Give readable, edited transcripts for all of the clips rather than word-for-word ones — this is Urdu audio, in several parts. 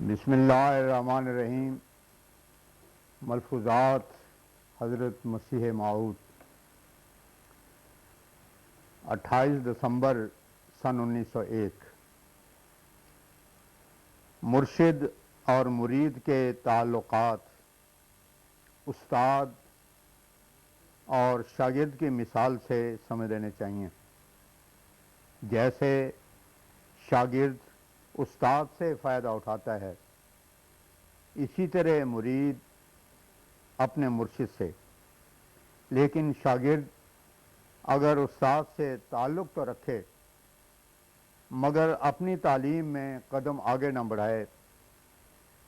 بسم اللہ الرحمن الرحیم۔ ملفوظات حضرت مسیح موعود 28 دسمبر سن 1901۔ مرشد اور مرید کے تعلقات استاد اور شاگرد کی مثال سے سمجھ لینے چاہیے۔ جیسے شاگرد استاد سے فائدہ اٹھاتا ہے، اسی طرح مرید اپنے مرشد سے۔ لیکن شاگرد اگر استاد سے تعلق تو رکھے مگر اپنی تعلیم میں قدم آگے نہ بڑھائے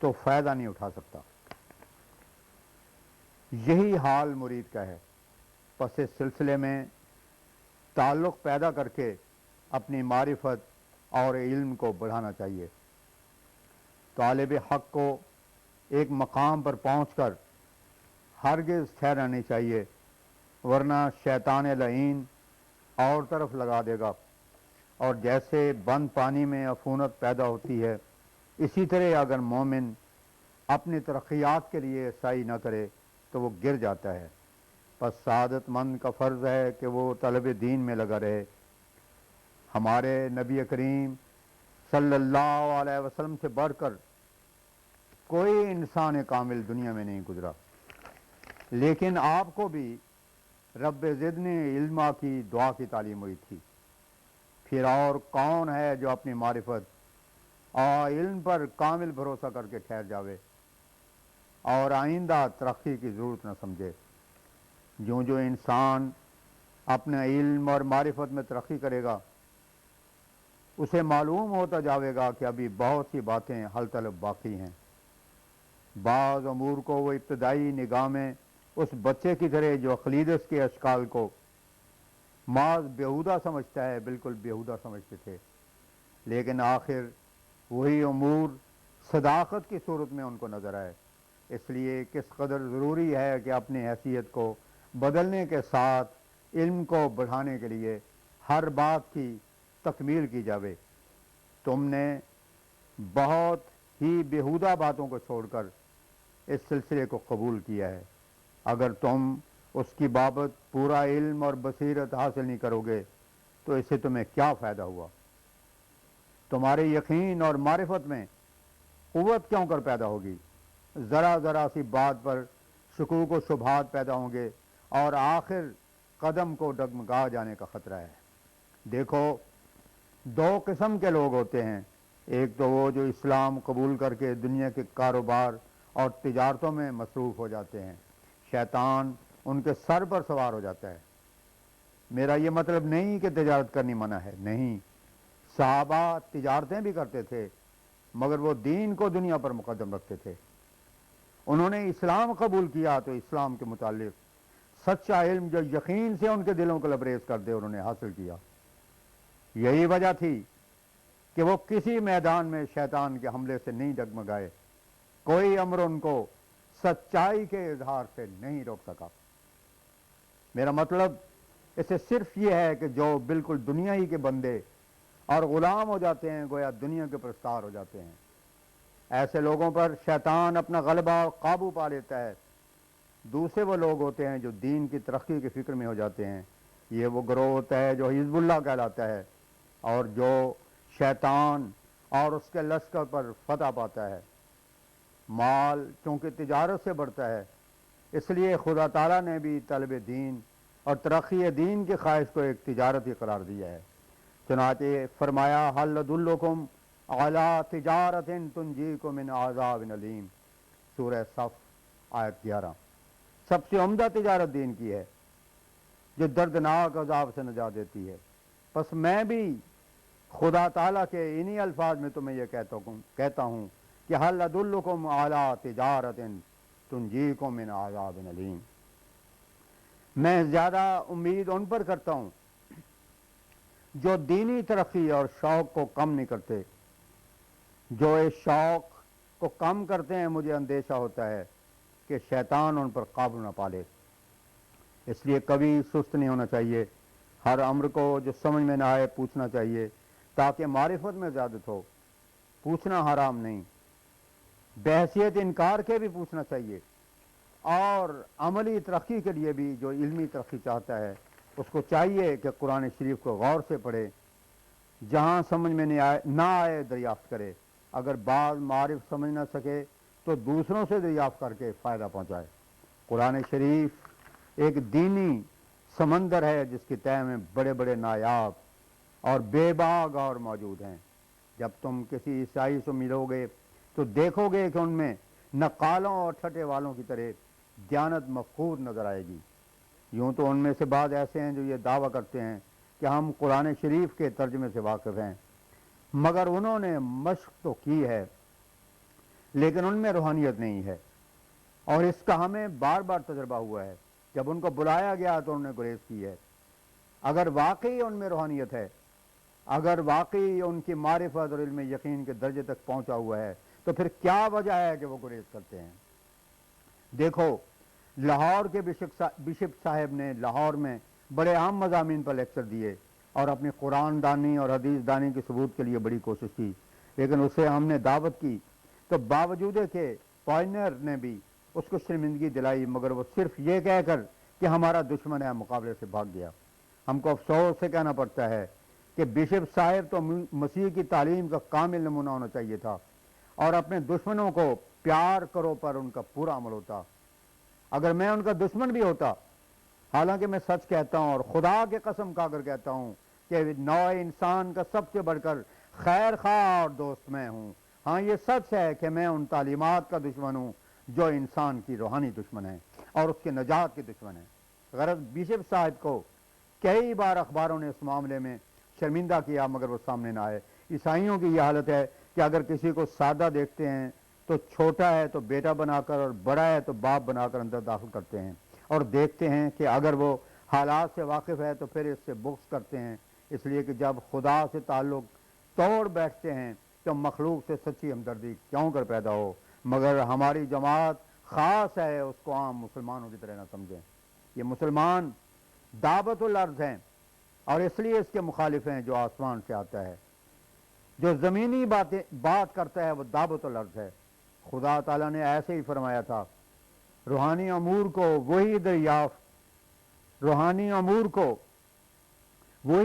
تو فائدہ نہیں اٹھا سکتا۔ یہی حال مرید کا ہے۔ پس اس سلسلے میں تعلق پیدا کر کے اپنی معرفت اور علم کو بڑھانا چاہیے۔ طالب حق کو ایک مقام پر پہنچ کر ہرگز ٹھہرنا نہیں چاہیے، ورنہ شیطان لعین اور طرف لگا دے گا، اور جیسے بند پانی میں عفونت پیدا ہوتی ہے، اسی طرح اگر مومن اپنی ترقیات کے لیے سعی نہ کرے تو وہ گر جاتا ہے۔ پس سعادت مند کا فرض ہے کہ وہ طلب دین میں لگا رہے۔ ہمارے نبی کریم صلی اللہ علیہ وسلم سے بڑھ کر کوئی انسان کامل دنیا میں نہیں گزرا، لیکن آپ کو بھی رب زدنی علما کی دعا کی تعلیم ہوئی تھی۔ پھر اور کون ہے جو اپنی معرفت اور علم پر کامل بھروسہ کر کے ٹھہر جاوے اور آئندہ ترقی کی ضرورت نہ سمجھے؟ جو انسان اپنے علم اور معرفت میں ترقی کرے گا، اسے معلوم ہوتا جاوے گا کہ ابھی بہت سی باتیں حل طلب باقی ہیں۔ بعض امور کو وہ ابتدائی نگاہ میں اس بچے کی طرح جو اقلیدس کے اشکال کو محض بیہودہ سمجھتا ہے، بالکل بیہودہ سمجھتے تھے، لیکن آخر وہی امور صداقت کی صورت میں ان کو نظر آئے۔ اس لیے کس قدر ضروری ہے کہ اپنی حیثیت کو بدلنے کے ساتھ علم کو بڑھانے کے لیے ہر بات کی تکمیل کی جاوے۔ تم نے بہت ہی بیہودہ باتوں کو چھوڑ کر اس سلسلے کو قبول کیا ہے۔ اگر تم اس کی بابت پورا علم اور بصیرت حاصل نہیں کرو گے تو اس سے تمہیں کیا فائدہ ہوا؟ تمہارے یقین اور معرفت میں قوت کیوں کر پیدا ہوگی؟ ذرا ذرا سی بات پر شکوک و شبہات پیدا ہوں گے اور آخر قدم کو ڈگمگا جانے کا خطرہ ہے۔ دیکھو، دو قسم کے لوگ ہوتے ہیں۔ ایک تو وہ جو اسلام قبول کر کے دنیا کے کاروبار اور تجارتوں میں مصروف ہو جاتے ہیں، شیطان ان کے سر پر سوار ہو جاتا ہے۔ میرا یہ مطلب نہیں کہ تجارت کرنی منع ہے، نہیں، صحابہ تجارتیں بھی کرتے تھے مگر وہ دین کو دنیا پر مقدم رکھتے تھے۔ انہوں نے اسلام قبول کیا تو اسلام کے متعلق سچا علم جو یقین سے ان کے دلوں کو لبریز کر دے انہوں نے حاصل کیا۔ یہی وجہ تھی کہ وہ کسی میدان میں شیطان کے حملے سے نہیں ڈگمگائے، کوئی امر ان کو سچائی کے اظہار سے نہیں روک سکا۔ میرا مطلب اس سے صرف یہ ہے کہ جو بالکل دنیا ہی کے بندے اور غلام ہو جاتے ہیں، گویا دنیا کے پرستار ہو جاتے ہیں، ایسے لوگوں پر شیطان اپنا غلبہ اور قابو پا لیتا ہے۔ دوسرے وہ لوگ ہوتے ہیں جو دین کی ترقی کی فکر میں ہو جاتے ہیں۔ یہ وہ گروہ ہوتا ہے جو حزب اللہ کہلاتا ہے اور جو شیطان اور اس کے لشکر پر فتح پاتا ہے۔ مال چونکہ تجارت سے بڑھتا ہے، اس لیے خدا تعالیٰ نے بھی طلب دین اور ترقی دین کی خواہش کو ایک تجارت ہی قرار دیا ہے۔ چنانچہ فرمایا حل ادلکم علی تجارت تنجیکم من عذاب علیم، سورہ صف آیت 11۔ سب سے عمدہ تجارت دین کی ہے جو دردناک عذاب سے نجات دیتی ہے۔ پس میں بھی خدا تعالیٰ کے انہی الفاظ میں تمہیں یہ کہتا ہوں کہ حل ادلکم علی تجارت تنجیکم من عذاب علیم۔ میں زیادہ امید ان پر کرتا ہوں جو دینی ترقی اور شوق کو کم نہیں کرتے۔ جو اس شوق کو کم کرتے ہیں، مجھے اندیشہ ہوتا ہے کہ شیطان ان پر قابو نہ پالے۔ اس لیے کبھی سست نہیں ہونا چاہیے، ہر امر کو جو سمجھ میں نہ آئے پوچھنا چاہیے تاکہ معرفت میں زیادت ہو۔ پوچھنا حرام نہیں، بحیثیت انکار کے بھی پوچھنا چاہیے، اور عملی ترقی کے لیے بھی جو علمی ترقی چاہتا ہے اس کو چاہیے کہ قرآن شریف کو غور سے پڑھے، جہاں سمجھ میں نہ آئے دریافت کرے، اگر بعض معارف سمجھ نہ سکے تو دوسروں سے دریافت کر کے فائدہ پہنچائے۔ قرآن شریف ایک دینی سمندر ہے جس کی تہہ میں بڑے بڑے نایاب اور بے باغ اور موجود ہیں۔ جب تم کسی عیسائی سے ملو گے تو دیکھو گے کہ ان میں نقالوں اور ٹھٹے والوں کی طرح دیانت مفقود نظر آئے گی۔ یوں تو ان میں سے بعض ایسے ہیں جو یہ دعویٰ کرتے ہیں کہ ہم قرآن شریف کے ترجمے سے واقف ہیں، مگر انہوں نے مشق تو کی ہے لیکن ان میں روحانیت نہیں ہے، اور اس کا ہمیں بار بار تجربہ ہوا ہے۔ جب ان کو بلایا گیا تو انہوں نے گریز کی ہے۔ اگر واقعی ان میں روحانیت ہے، اگر واقعی ان کی معرفت اور علم یقین کے درجے تک پہنچا ہوا ہے، تو پھر کیا وجہ ہے کہ وہ گریز کرتے ہیں؟ دیکھو، لاہور کے بشپ صاحب نے لاہور میں بڑے اہم مضامین پر لیکچر دیے اور اپنی قرآن دانی اور حدیث دانی کے ثبوت کے لیے بڑی کوشش کی، لیکن اسے ہم نے دعوت کی تو باوجود کہ پوائنر نے بھی اس کو شرمندگی دلائی، مگر وہ صرف یہ کہہ کر کہ ہمارا دشمن ہے مقابلے سے بھاگ گیا۔ ہم کو افسوس سے کہنا پڑتا ہے کہ بشپ صاحب تو مسیح کی تعلیم کا کامل نمونہ ہونا چاہیے تھا، اور اپنے دشمنوں کو پیار کرو پر ان کا پورا عمل ہوتا۔ اگر میں ان کا دشمن بھی ہوتا، حالانکہ میں سچ کہتا ہوں اور خدا کے قسم کھا کر کہتا ہوں کہ نوع انسان کا سب سے بڑھ کر خیر خواہ اور دوست میں ہوں، ہاں یہ سچ ہے کہ میں ان تعلیمات کا دشمن ہوں جو انسان کی روحانی دشمن ہیں اور اس کے نجات کے دشمن ہیں۔ غرض بشپ صاحب کو کئی بار اخباروں نے اس معاملے میں شرمندہ کیا، مگر وہ سامنے نہ آئے۔ عیسائیوں کی یہ حالت ہے کہ اگر کسی کو سادہ دیکھتے ہیں تو چھوٹا ہے تو بیٹا بنا کر اور بڑا ہے تو باپ بنا کر اندر داخل کرتے ہیں، اور دیکھتے ہیں کہ اگر وہ حالات سے واقف ہے تو پھر اس سے بغض کرتے ہیں، اس لیے کہ جب خدا سے تعلق توڑ بیٹھتے ہیں تو مخلوق سے سچی ہمدردی کیوں کر پیدا ہو؟ مگر ہماری جماعت خاص ہے، اس کو عام مسلمانوں کی طرح نہ سمجھیں۔ یہ مسلمان دعوت الارض ہیں اور اس لیے اس کے مخالف ہیں جو آسمان سے آتا ہے۔ جو زمینی بات کرتا ہے وہ دعوت الارض ہے۔ خدا تعالیٰ نے ایسے ہی فرمایا تھا، روحانی امور کو وہی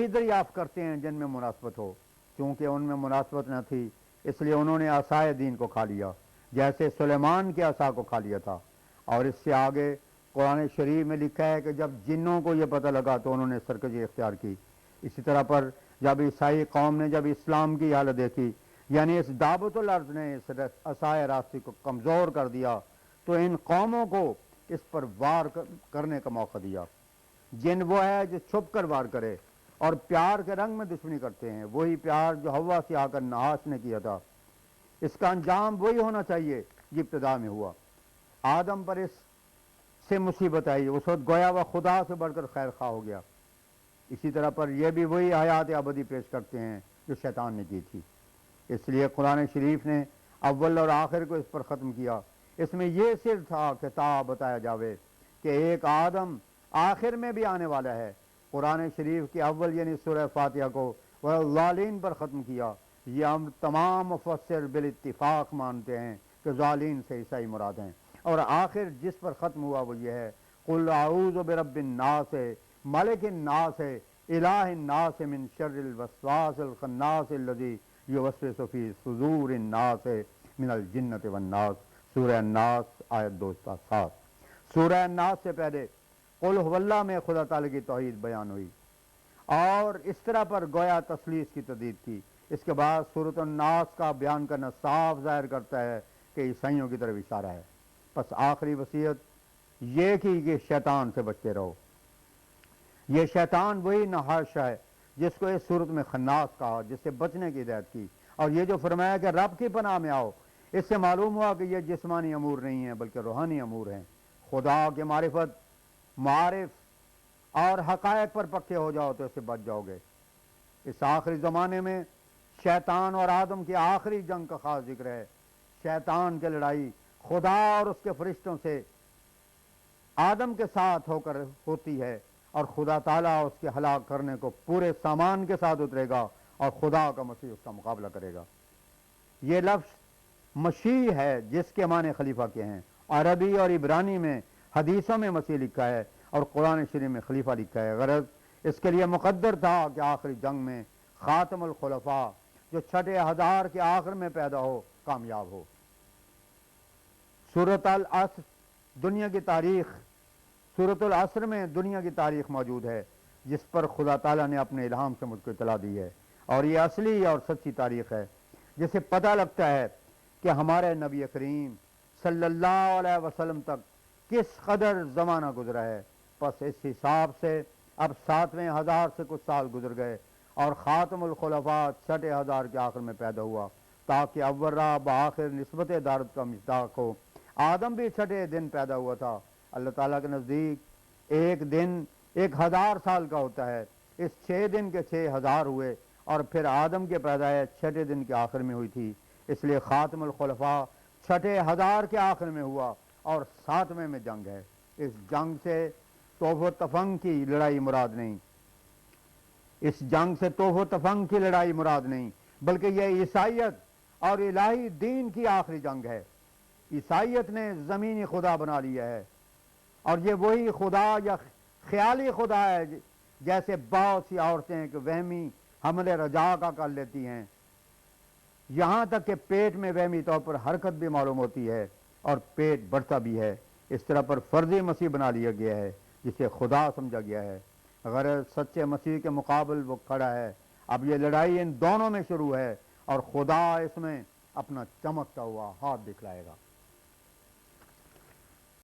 دریافت کرتے ہیں جن میں مناسبت ہو، کیونکہ ان میں مناسبت نہ تھی اس لیے انہوں نے عصائے دین کو کھا لیا، جیسے سلیمان کے عصا کو کھا لیا تھا۔ اور اس سے آگے قرآن شریف میں لکھا ہے کہ جب جنوں کو یہ پتہ لگا تو انہوں نے سرکشی اختیار کی۔ اسی طرح پر جب عیسائی قوم نے جب اسلام کی حالت دیکھی، یعنی اس دعوت الارض نے اس عصائے راستی کو کمزور کر دیا، تو ان قوموں کو اس پر وار کرنے کا موقع دیا۔ جن وہ ہے جو چھپ کر وار کرے اور پیار کے رنگ میں دشمنی کرتے ہیں، وہی پیار جو ہوا سے آ کر نحاس نے کیا تھا۔ اس کا انجام وہی ہونا چاہیے جو ابتدا میں ہوا۔ آدم پر اس سے مصیبت آئی، اس وقت گویا وہ خدا سے بڑھ کر خیر خواہ ہو گیا۔ اسی طرح پر یہ بھی وہی حیات ابدی پیش کرتے ہیں جو شیطان نے کی تھی۔ اس لیے قرآن شریف نے اول اور آخر کو اس پر ختم کیا۔ اس میں یہ سر تھا کہ تا بتایا جاوے کہ ایک آدم آخر میں بھی آنے والا ہے۔ قرآن شریف کے اول یعنی سورہ فاتحہ کو ظالین پر ختم کیا۔ یہ ہم تمام مفسر بالاتفاق مانتے ہیں کہ ظالین سے عیسائی مراد ہیں، اور آخر جس پر ختم ہوا وہ یہ ہے، قل اعوذ برب الناس ملک الناس الہ الناس من شر الوسواس الخناس الذی یوسوس فی صدور الناس من الجنۃ والناس۔ سورہ الناس آیت 207۔ سورہ الناس سے پہلے قل هو اللہ میں خدا تعالی کی توحید بیان ہوئی اور اس طرح پر گویا تثلیث کی تردید کی۔ اس کے بعد سورۃ الناس کا بیان کرنا صاف ظاہر کرتا ہے کہ عیسائیوں کی طرف اشارہ ہے۔ پس آخری وصیت یہ کی کہ شیطان سے بچتے رہو۔ یہ شیطان وہی نحاش ہے جس کو اس صورت میں خناس کہا، جس سے بچنے کی ہدایت کی، اور یہ جو فرمایا کہ رب کی پناہ میں آؤ، اس سے معلوم ہوا کہ یہ جسمانی امور نہیں ہیں بلکہ روحانی امور ہیں۔ خدا کے معرف اور حقائق پر پکے ہو جاؤ تو اس سے بچ جاؤ گے۔ اس آخری زمانے میں شیطان اور آدم کی آخری جنگ کا خاص ذکر ہے۔ شیطان کی لڑائی خدا اور اس کے فرشتوں سے آدم کے ساتھ ہو کر ہوتی ہے، اور خدا تعالیٰ اس کے ہلاک کرنے کو پورے سامان کے ساتھ اترے گا اور خدا کا مسیح اس کا مقابلہ کرے گا۔ یہ لفظ مسیح ہے جس کے معنی خلیفہ کے ہیں۔ عربی اور عبرانی میں حدیثوں میں مسیح لکھا ہے اور قرآن شریف میں خلیفہ لکھا ہے۔ غرض اس کے لیے مقدر تھا کہ آخری جنگ میں خاتم الخلفاء جو 6000 کے آخر میں پیدا ہو کامیاب ہو۔ سورۃ العصر دنیا کی تاریخ، سورۃ العصر میں دنیا کی تاریخ موجود ہے جس پر خدا تعالیٰ نے اپنے الہام سے مجھ کو اطلاع دی ہے، اور یہ اصلی اور سچی تاریخ ہے جسے پتہ لگتا ہے کہ ہمارے نبی کریم صلی اللہ علیہ وسلم تک کس قدر زمانہ گزرا ہے۔ پس اس حساب سے اب 7ویں ہزار سے کچھ سال گزر گئے اور خاتم الخلفاء 6000 کے آخر میں پیدا ہوا، تاکہ اول راہ بآخر نسبت دارت کا مصداق ہو۔ آدم بھی 6 دن پیدا ہوا تھا۔ اللہ تعالیٰ کے نزدیک ایک دن 1000 سال کا ہوتا ہے۔ اس 6 دن کے 6000 ہوئے اور پھر آدم کے پیدائش 6 دن کے آخر میں ہوئی تھی، اس لیے خاتم الخلفاء 6000 کے آخر میں ہوا اور 7ویں میں جنگ ہے۔ اس جنگ سے توف و تفنگ کی لڑائی مراد نہیں، اس جنگ سے توف و تفنگ کی لڑائی مراد نہیں، بلکہ یہ عیسائیت اور الہی دین کی آخری جنگ ہے۔ عیسائیت نے زمینی خدا بنا لیا ہے، اور یہ وہی خدا یا خیالی خدا ہے جیسے بہت سی عورتیں کہ وہمی حمل رجا کا کر لیتی ہیں، یہاں تک کہ پیٹ میں وہمی طور پر حرکت بھی معلوم ہوتی ہے اور پیٹ بڑھتا بھی ہے۔ اس طرح پر فرضی مسیح بنا لیا گیا ہے جسے خدا سمجھا گیا ہے۔ غرض سچے مسیح کے مقابل وہ کھڑا ہے۔ اب یہ لڑائی ان دونوں میں شروع ہے اور خدا اس میں اپنا چمکتا ہوا ہاتھ دکھلائے گا۔